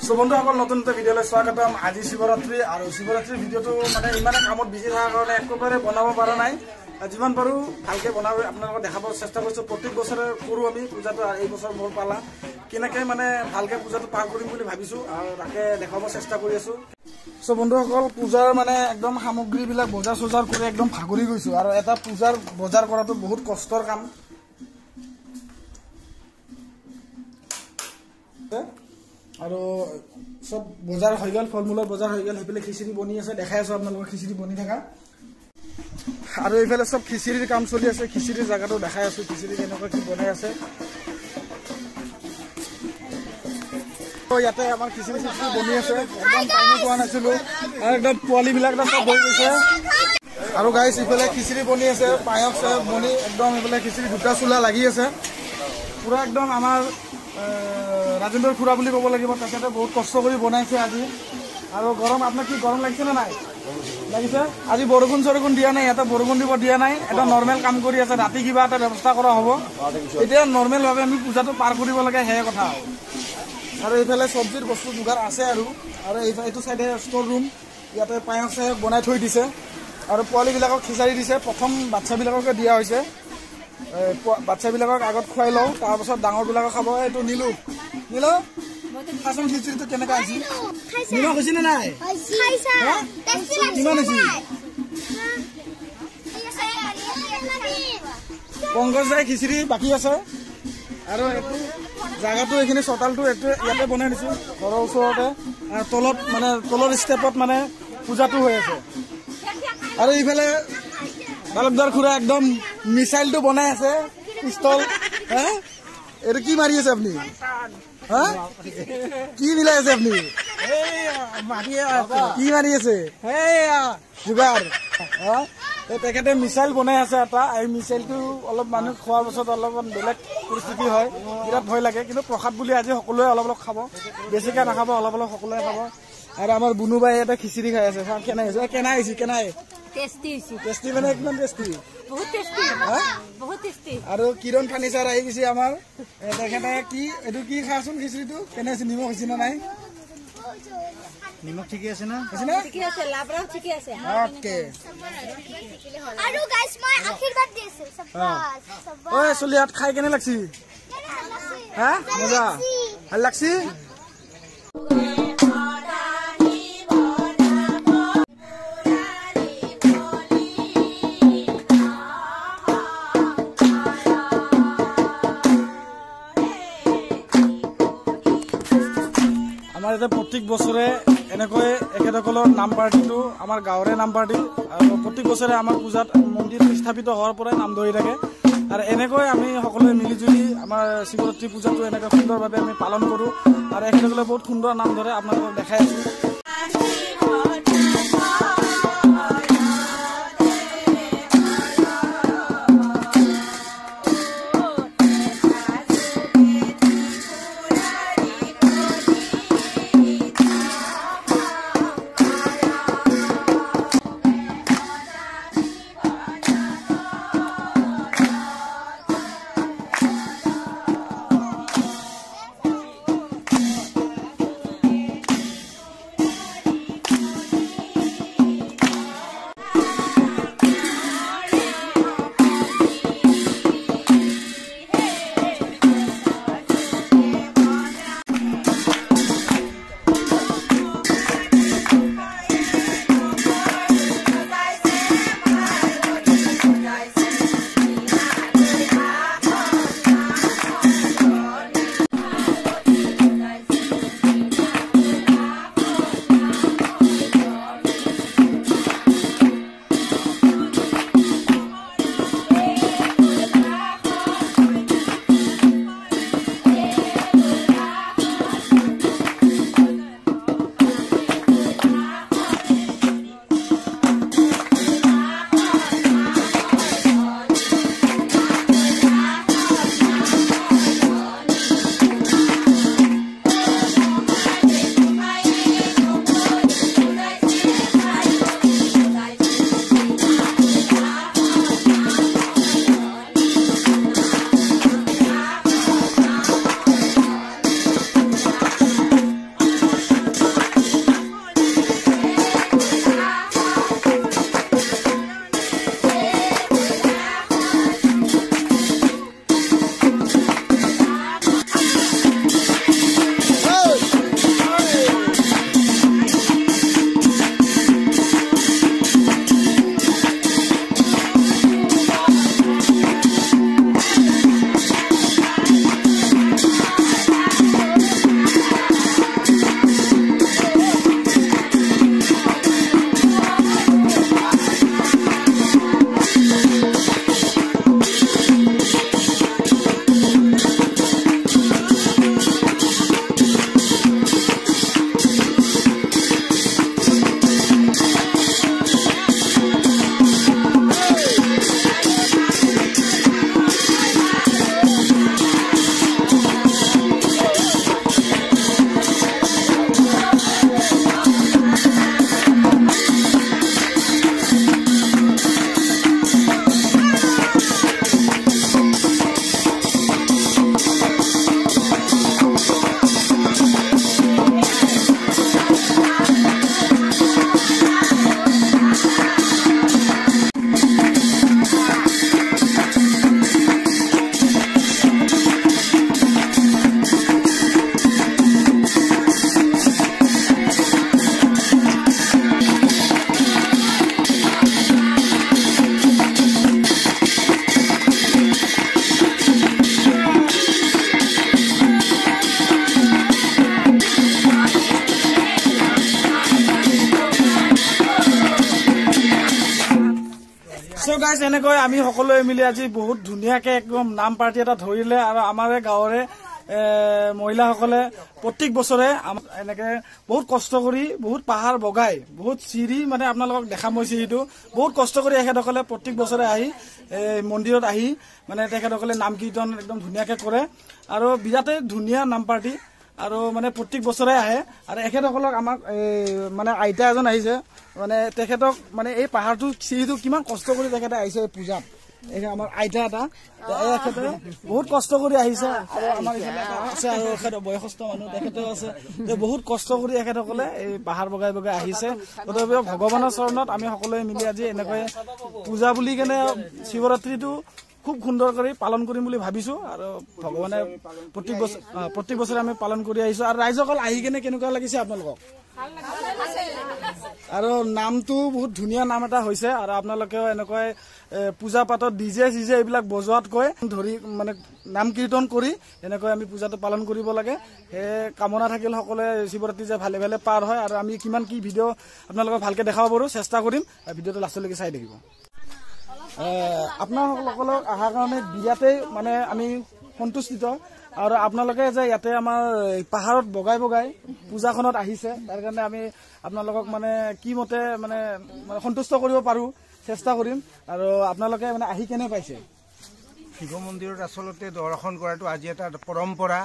So বন্ধুসকল নতুন এটা ভিডিঅ'লৈ স্বাগতম। আজি শিৱৰাত্ৰি আৰু শিৱৰাত্ৰিৰ ভিডিঅ'টো মানে ইমানে কামত বিজি থকাৰ কাৰণে একেবাৰে বনাব পৰা নাই। যিমান পাৰোঁ ভালকৈ বনাব আপোনালোকক দেখাব চেষ্টা কৰিছোঁ। প্ৰত্যেক বছৰে কৰোঁ আমি পূজাটো, আৰু এই বছৰ মোৰ পালা কেনেকৈ মানে ভালকৈ পূজাটো পাৰ কৰিম বুলি ভাবিছোঁ আৰু তাকে দেখাব চেষ্টা কৰি আছোঁ। চ' বন্ধুসকল পূজাৰ মানে একদম সামগ্ৰীবিলাক বজাৰ চজাৰ কৰি একদম ভাগৰি গৈছোঁ, আৰু এটা পূজাৰ বজাৰ কৰাটো বহুত কষ্টৰ কাম। আৰু চব বজাৰ হৈ গ'ল, ফল মূলৰ বজাৰ হৈ গ'ল। সেইফালে খিচিৰি বনি আছে, দেখাই আছোঁ আপোনালোকৰ খিচিৰি বনি থকা। আৰু এইফালে চব খিচিৰিৰ কাম চলি আছে, খিচিৰিৰ জেগাটো দেখাই আছোঁ, খিচিৰি কেনেকুৱা কি বনাই আছে। ইয়াতে আমাৰ খিচিৰি চিচিৰি বনি আছে, একদম টাইমে পোৱা নাছিলোঁ, আৰু একদম পোৱালিবিলাক চব বহি গৈছে। আৰু গাইছ ইফালে খিচিৰি বনি আছে, পায়স চায়স বনি একদম এইফালে খিচিৰি দুটা চোলা লাগি আছে পুৰা একদম। আমাৰ ৰাজেন্দ্ৰ খুৰা বুলি ক'ব লাগিব, তেখেতে বহুত কষ্ট কৰি বনাইছে আজি। আৰু গৰম, আপোনাক কি গৰম লাগিছে নে নাই? লাগিছে। আজি বৰষুণ চৰষুণ দিয়া নাই, ইয়াতে বৰষুণ দিব দিয়া নাই, এটা নৰ্মেল কাম কৰি আছে। ৰাতি কিবা এটা ব্যৱস্থা কৰা হ'ব, এতিয়া নৰ্মেলভাৱে আমি পূজাটো পাৰ কৰিব লাগে, সেয়ে কথা। আৰু এইফালে চব্জিৰ বস্তু যোগাৰ আছে। আৰু এইটো চাইডে ষ্ট'ৰ ৰুম, ইয়াতে পায়স চায়স বনাই থৈ দিছে, আৰু পোৱালিবিলাকক খিচাৰি দিছে। প্ৰথম বাচ্ছাবিলাককে দিয়া হৈছে, বাচ্ছাবিলাকক আগত খুৱাই লওঁ, তাৰপাছত ডাঙৰবিলাকক খাব। এইটো নিলো খাচোন খিচিৰিটো কেনেকুৱা হৈছে, নিমখ হৈছে নে নাই? কিমান হৈছে? পংকজ দাই খিচিৰি বাকী আছে। আৰু এইটো জাগাটো, এইখিনি চোতালটো ইয়াতে বনাই দিছোঁ ঘৰৰ ওচৰতে, আৰু তলত মানে তলৰ ষ্টেপত মানে পূজাটো হৈ আছে। আৰু ইফালে বালকদাৰ খুৰা একদম মিছাইলটো বনাই আছে, পিষ্টল। হা এইটো কি মাৰি আছে আপুনি? হা কি মিলাই আছে আপুনি? কি মাৰি আছে যোগাৰ? তেখেতে মিছাইল বনাই আছে এটা। এই মিছাইলটো অলপ মানুহ খোৱাৰ পাছত অলপমান বেলেগ পৰিস্থিতি হয়, বিৰাট ভয় লাগে। কিন্তু প্ৰসাদ বুলি আজি সকলোৱে অলপ অলপ খাব, বেছিকৈ নাখাব, অলপ অলপ সকলোৱে খাব। আৰু আমাৰ বুনুবাই এটা খিচিৰি খাই আছে। কেনাই হৈছে? কেনাই হৈছে? কেনাই টেষ্টি মানে কিমান টেষ্টি? বহুত টেষ্টি, বহুত টেষ্টি। আৰু কিৰণ ফাৰ্নিচাৰ আহি গৈছে আমাৰ, তেখেতে কি এইটো কি খাচোন খিচিৰিটো কেনে আছে? নিমখ হৈছে নে নাই? নিমখ ঠিকে আছে না? ঠিকে আছে, লাবৰাও ঠিকে আছে। ওকে। আৰু গাইস মই আশীৰ্বাদ দিছো সবাই। ওই চলিয়াত খাই কেনে লাগছি? হা মজা ভাল লাগছি। আমাৰ ইয়াতে প্ৰত্যেক বছৰে এনেকৈ এখেতসকলৰ নাম পাৰ্টিটো আমাৰ গাঁৱৰে নাম পাৰ্টি, আৰু প্ৰত্যেক বছৰে আমাৰ পূজাত মন্দিৰ স্থাপিত হোৱাৰ পৰাই নাম ধৰি থাকে। আৰু এনেকৈ আমি সকলোৱে মিলিজুলি আমাৰ শিৱৰাত্ৰি পূজাটো এনেকৈ সুন্দৰভাৱে আমি পালন কৰোঁ, আৰু এখেতসকলে বহুত সুন্দৰ নাম ধৰে, আপোনালোকক দেখাই আছোঁ। গাইজ এনেকৈ আমি সকলোৱে মিলি আজি বহুত ধুনীয়াকে একদম নাম পাৰ্টি এটা ধৰিলে আৰু আমাৰ গাঁৱৰে মহিলাসকলে প্ৰত্যেক বছৰে এনেকে বহুত কষ্ট কৰি বহুত পাহাৰ বগাই বহুত চিৰি মানে আপোনালোকক দেখা মই চিৰিটো বহুত কষ্ট কৰি এখেতসকলে প্ৰত্যেক বছৰে আহি মন্দিৰত আহি মানে তেখেতসকলে নাম কীৰ্তন একদম ধুনীয়াকে কৰে আৰু বিৰাটেই ধুনীয়া নাম পাৰ্টি আৰু মানে প্ৰত্যেক বছৰে আহে আৰু এখেতসকলক আমাক মানে আইতা এজন আহিছে মানে তেখেতক মানে এই পাহাৰটো চিৰিটো কিমান কষ্ট কৰি তেখেতে আহিছে পূজাত আমাৰ আইতা এটা এখেতে বহুত কষ্ট কৰি আহিছে আৰু আমাৰ আছে আৰু এখেত বয়সস্থ মানুহ তেখেতেও আছে বহুত কষ্ট কৰি এখেতসকলে এই পাহাৰ বগাই বগাই আহিছে তথাপিও ভগৱানৰ চৰণত আমি সকলোৱে মিলি আজি এনেকৈ পূজা বুলি কেনে শিৱৰাত্ৰিটো খুব সুন্দৰ কৰি পালন কৰিম বুলি ভাবিছো আৰু ভগৱানে প্ৰত্যেক বছৰে আমি পালন কৰি আহিছো আৰু ৰাইজসকল আহি কেনে কেনেকুৱা লাগিছে আপোনালোকক আৰু নামটো বহুত ধুনীয়া নাম এটা হৈছে আৰু আপোনালোকেও এনেকৈ পূজা পাতত ডিজে চিজে এইবিলাক বজোৱাতকৈ ধৰি মানে নাম কীৰ্তন কৰি এনেকৈ আমি পূজাটো পালন কৰিব লাগে সেই কামনা থাকিল সকলোৱে শিৱৰাত্ৰি যে ভালে ভালে পাৰ হয় আৰু আমি কিমান কি ভিডিঅ' আপোনালোকক ভালকে দেখাব পাৰো চেষ্টা কৰিম ভিডিঅ'টো লাষ্টলৈকে চাই থাকিব আপোনালোকক অহাৰ কাৰণে বিৰাটেই মানে আমি সন্তুষ্টিত আৰু আপোনালোকে যে ইয়াতে আমাৰ পাহাৰত বগাই বগাই পূজাখনত আহিছে তাৰ কাৰণে আমি আপোনালোকক মানে কি মতে মানে সন্তুষ্ট কৰিব পাৰো চেষ্টা কৰিম আৰু আপোনালোকে মানে আহি কেনে পাইছে শিৱ মন্দিৰত আচলতে দৰ্শন কৰাটো আজি এটা পৰম্পৰা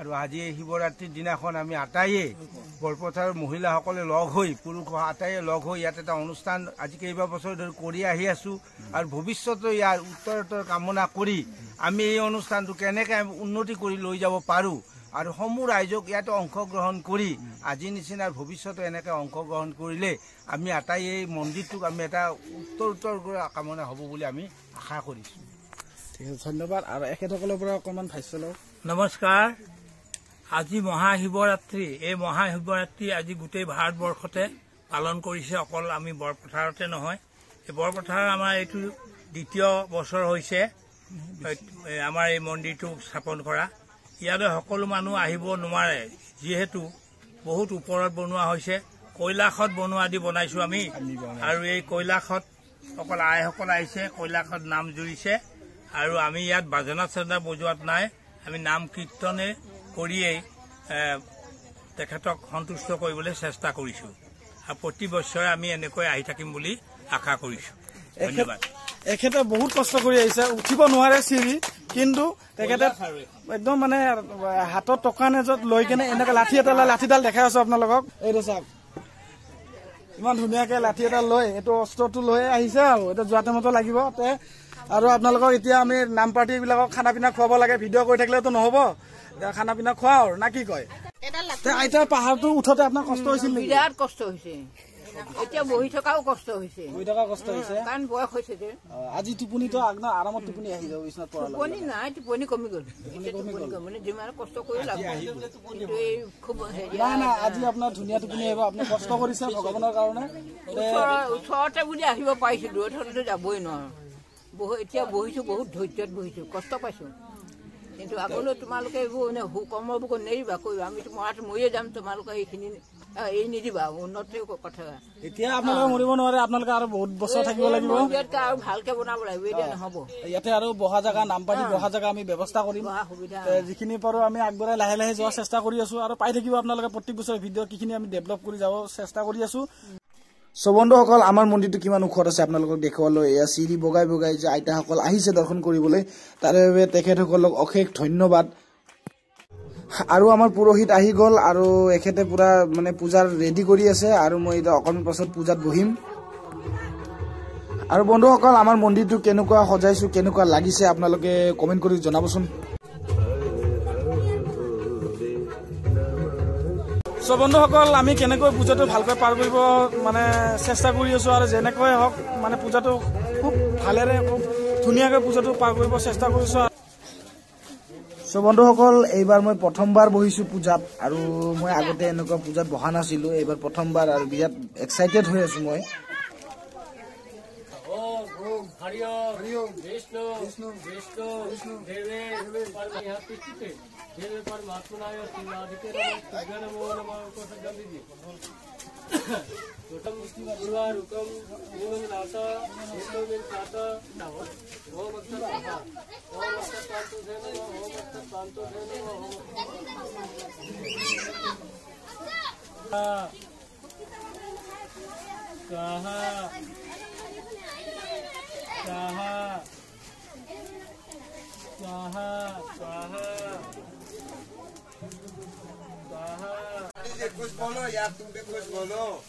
আৰু আজি শিৱৰাত্ৰিৰ দিনাখন আমি আটাইয়ে বৰপথাৰৰ মহিলাসকলে লগ হৈ পুৰুষ আটাইয়ে লগ হৈ ইয়াত এটা অনুষ্ঠান আজি কেইবা বছৰ ধৰি কৰি আহি আছো আৰু ভৱিষ্যতে ইয়াৰ উত্তৰোত্তৰ কামনা কৰি আমি এই অনুষ্ঠানটো কেনেকৈ উন্নতি কৰি লৈ যাব পাৰোঁ আৰু সমূহ ৰাইজক ইয়াতে অংশগ্ৰহণ কৰি আজি নিচিনা ভৱিষ্যতে এনেকৈ অংশগ্ৰহণ কৰিলে আমি আটাই এই মন্দিৰটোক আমি এটা উত্তৰোত্তৰ কামনা হ'ব বুলি আমি আশা কৰিছোঁ ঠিক আছে ধন্যবাদ আৰু এখেতসকলৰ পৰা অকণমান ভাষ্য লওঁ নমস্কাৰ আজি মহাশিৱৰাত্ৰি এই মহাশিৱৰাত্ৰি আজি গোটেই ভাৰতবৰ্ষতে পালন কৰিছে অকল আমি বৰপথাৰতে নহয় এই বৰপথাৰ আমাৰ এইটো দ্বিতীয় বছৰ হৈছে আমাৰ এই মন্দিৰটো স্থাপন কৰা ইয়ালৈ সকলো মানুহ আহিব নোৱাৰে যিহেতু বহুত ওপৰত বনোৱা হৈছে কৈলাশত বনোৱা দি বনাইছো আমি আৰু এই কৈলাশত অকল আইসকল আহিছে কৈলাশত নাম জুৰিছে আৰু আমি ইয়াত বাজনা চাজনা বজোৱাত নাই আমি নাম কীৰ্তনে কৰিয়েই তেখেতক সন্তুষ্ট কৰিবলৈ চেষ্টা কৰিছো আৰু প্ৰতি বছৰে আমি এনেকৈ আহি থাকিম বুলি আশা কৰিছো ধন্যবাদ এখেতে বহুত কষ্ট কৰি আহিছে উঠিব নোৱাৰে চিৰি কিন্তু তেখেতে একদম মানে হাতত টকা নেজত লৈ কেনে এনেকৈ লাঠিডাল দেখাই আছো আপোনালোকক এইটো চাওক ইমান ধুনীয়াকে লাঠি এটা লৈ এইটো অস্ত্ৰটো লৈ আহিছে আৰু এইটো যোৱা টাইমতো লাগিব আৰু আপোনালোকক এতিয়া আমি নাম পাৰ্টি বিলাকক খানা পিনা খুৱাব লাগে ভিডিঅ' কৰি থাকিলেতো নহ'ব খানা পিনা খোৱাও না কি কয় আইতা পাহাৰটো উঠোতে আপোনাৰ কষ্ট হৈছিল নেকি বিৰাট কষ্ট হৈছে এতিয়া বহি থকাও কষ্ট হৈছে কাৰণ বয়স হৈছে যে আজি টোপনিটো আপোনাৰ আৰামত টোপনি আহি যাব বিচনাত পৰা টোপনি নাই টোপনি কমি গ'ল মানে যিমান কষ্ট কৰি লাভ কিন্তু এই খুব নাই আজি আপোনাৰ ধুনীয়া টোপনি আহিব আপুনি কষ্ট কৰিছে ভগৱানৰ কাৰণে ওচৰতে বুলি আহিব পাৰিছো দূৰত হলেতো যাবই নোৱাৰো এতিয়া বহিছো বহুত ধৈৰ্যত বহিছো কষ্ট পাইছো কিন্তু আগলৈ তোমালোকে এইবোৰ কৰ্মবোৰ নেৰিবা কৰিবা আমি মৰাটো মৰিয়ে যাম তোমালোকে এইখিনি এই নিদিবা উন্নতিৰ কথা এতিয়া আপোনালোকে মৰিব নোৱাৰে আপোনালোকে আৰু বহুত বছৰ থাকিব লাগিব আৰু ভালকে বনাব লাগিব এতিয়া নহ'ব ইয়াতে আৰু বহা জাগা নাম পাতি বহা জাগা আমি ব্যৱস্থা কৰিম যিখিনি পাৰো আমি আগবঢ়াই লাহে লাহে যোৱাৰ চেষ্টা কৰি আছো আৰু পাই থাকিব আপোনালোকে প্ৰত্যেক বছৰ ভিডিঅ' কিখিনি আমি ডেভেলপ কৰি যাব চেষ্টা কৰি আছো বন্ধুসকল আমাৰ মন্দিৰটো কিমান ওখত আছে আপোনালোকক দেখুৱালৈ এয়া চিৰি বগাই বগাই যে আইতাসকল আহিছে দৰ্শন কৰিবলৈ তাৰে বাবে তেখেতসকলক অশেষ ধন্যবাদ আৰু আমাৰ পুৰোহিত আহি গ'ল আৰু এখেতে পুৰা মানে পূজাৰ ৰেডি কৰি আছে আৰু মই এতিয়া অকণমান পাছত পূজাত বহিম আৰু বন্ধুসকল আমাৰ মন্দিৰটো কেনেকুৱা সজাইছো কেনেকুৱা লাগিছে আপোনালোকে কমেণ্ট কৰি জনাবচোন বন্ধুসকল আমি কেনেকৈ পূজাটো ভালকৈ পাৰ কৰিব মানে চেষ্টা কৰি আছো আৰু যেনেকৈ হওক মানে পূজাটো খুব ভালেৰে খুব ধুনীয়াকৈ পূজাটো পাৰ কৰিব চেষ্টা কৰিছো বন্ধুসকল এইবাৰ মই প্ৰথমবাৰ বহিছো পূজাত আৰু মই আগতে এনেকুৱা পূজাত বহা নাছিলো এইবাৰ প্ৰথমবাৰ আৰু বিৰাট এক্সাইটেড হৈ আছো মই हरि ओम विष्णु विष्णु देवे देवे परमात्मनाय श्रीनादिके नमो नमः को सज्जन दीजिए टोटम परिवारुकम नीलम नासा नीलम नासा ओम अक्षर स्वाहा ओम अक्षर कांतो थे नमः ओम अक्षर कांतो थे नमः स्वाहा स्वाहा स्वाहा स्वाहा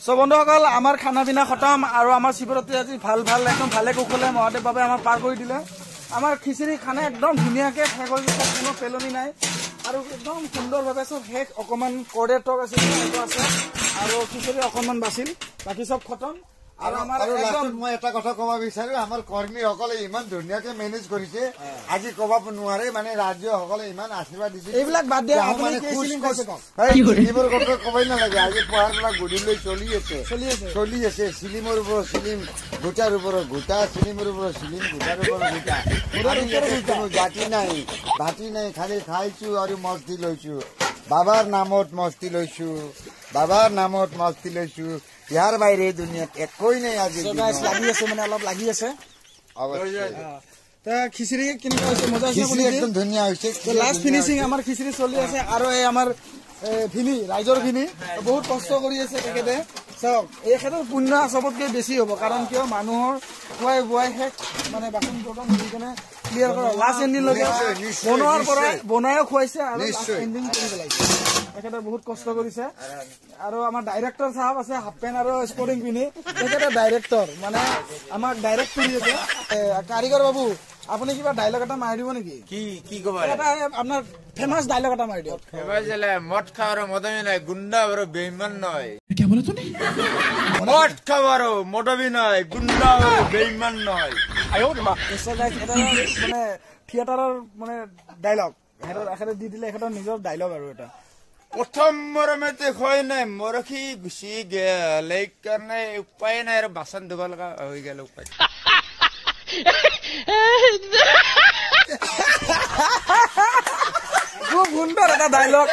সো বন্ধুসকল আমাৰ খানা পিনা খতম আৰু আমাৰ শিৱৰাত্ৰি আজি ভাল ভাল একদম ভালে কুশলে মহাদেৱ বাবে আমাৰ পাৰ কৰি দিলে আমাৰ খিচিৰি খানা একদম ধুনীয়াকে শেষ হৈ গৈছে কোনো পেলনি নাই আৰু একদম সুন্দৰভাৱে চব শেষ অকণমান কৰে টক আছিল আছে আৰু খিচিৰি অকণমান বাছিল বাকী চব খতম আৰু আমাৰ একদম মই এটা কথা ক'ব বিচাৰো আমাৰ কৰ্মীসকলে ইমান ধুনীয়াকে মেনেজ কৰিছে আজি ক'ব নোৱাৰে মানে ৰাজ্যসকলে ইমান আশীৰ্বাদ দিছে এইবিলাক বাদ দিয়া আপুনি কি চিলিম কৈছে কওক এইবোৰ কথা ক'বই নালাগে আজি পঢ়াৰ পৰা গধূলি চলি আছে চিলিমৰ ওপৰত চিলিম গোটাৰ ওপৰত গোটা চিলিমৰ ওপৰত চিলিম গোটাৰ ওপৰত গোটা কোনো জাতি নাই ভাতি নাই খালি খাইছো আৰু মস্তি লৈছো বাবাৰ নামত মস্তি লৈছো ইয়াৰ বাহিৰে দুনিয়াত একোই নাই আজি লাগি আছে মানে অলপ লাগি আছে খিচিৰি কেনেকুৱা হৈছে মজা হৈছে একদম ধুনীয়া হৈছে লাষ্ট ফিনিচিং আমাৰ খিচিৰি চলি আছে আৰু এই আমাৰ ভিনি ৰাইজৰ ভিনি বহুত কষ্ট কৰি আছে তেখেতে চাওক এইখেতৰ পুণ্য চবতকে বেছি হ'ব কাৰণ কিয় মানুহৰ খুৱাই বোৱাই শেষ মানে বাচন বৰ্তন ধুই কেনে ক্লিয়াৰ কৰা লাষ্ট এণ্ডিংলৈকে বনোৱাৰ পৰা বনায়ো খুৱাইছে আৰু লাষ্ট এণ্ডিং কৰি পেলাইছে তেখেতে বহুত কষ্ট কৰিছে আৰু আমাৰ ডাইৰেক্টৰ চাহাব আছে হাফ পেণ্ট আৰু স্পৰ্টিং পিন্ধি তেখেতে ডাইৰেক্টৰ মানে আমাক ডাইৰেক্ট কৰি আছে কাৰিকৰ বাবু আপুনি কিবা ডাইলগ এটা মাৰি দিব নেকি কি কব আপোনাৰ ফেমাস ডাইলগ এটা মাৰি দিয়ক মদ খাওয়ার মদবি নয় গুন্ডা আর বেইমান নয় মদ খাওয়ার মদবি নয় গুন্ডা আর বেইমান নয় মানে থিয়েটাৰৰ মানে ডাইলগ এখেতে দি দিলে এখেতৰ নিজৰ ডাইলগ আৰু এটা প্রথম মরমেতে হয় নাই মরখি গুচি গেল এই কারণে উপায় নাই আর বাসন ধোবা লগা হয়ে গেল উপায় খুব সুন্দর এটা ডাইলগ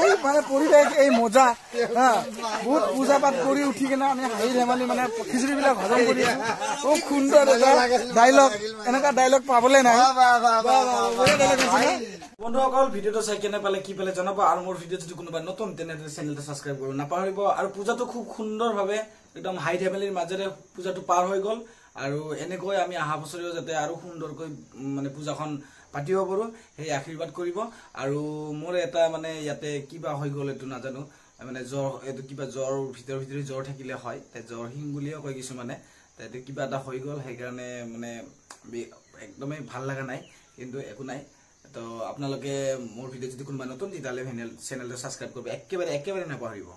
এই মানে পৰিৱেশ এই মজা বহুত পূজা পাঠ কৰি উঠি কিনে আমি হাঁহি ধেমালি মানে খিচিৰি বিলাক হজম কৰি আছো খুব সুন্দৰ এটা ডাইলগ এনেকুৱা ডাইলগ পাবলৈ নাই বন্ধুসকল ভিডিঅ'টো চাই কেনে পালে কি পালে জনাব আৰু মোৰ ভিডিঅ' যদি কোনোবা নতুন তেনেহ'লে চেনেলটো ছাবস্ক্ৰাইব কৰিব নাপাহৰিব আৰু পূজাটো খুব সুন্দৰভাৱে একদম হাই ধেমালিৰ মাজেৰে পূজাটো পাৰ হৈ গ'ল আৰু এনেকৈ আমি অহা বছৰেও যাতে আৰু সুন্দৰকৈ মানে পূজাখন পাতিব পাৰো সেই আশীৰ্বাদ কৰিব আৰু মোৰ এটা মানে ইয়াতে কিবা হৈ গ'ল এইটো নাজানো মানে জ্বৰ এইটো কিবা জ্বৰ ভিতৰি জ্বৰ থাকিলে হয় জ্বৰ হিং বুলিও কয় কিছুমানে তাতে কিবা এটা হৈ গ'ল সেইকাৰণে মানে একদমেই ভাল লগা নাই কিন্তু একো নাই তো আপোনালোকে মোৰ ভিডিঅ' যদি কোনোবা নতুন তেতিয়াহ'লে চেনেলটো ছাবস্ক্ৰাইব কৰিব একেবাৰে নাপাহৰিব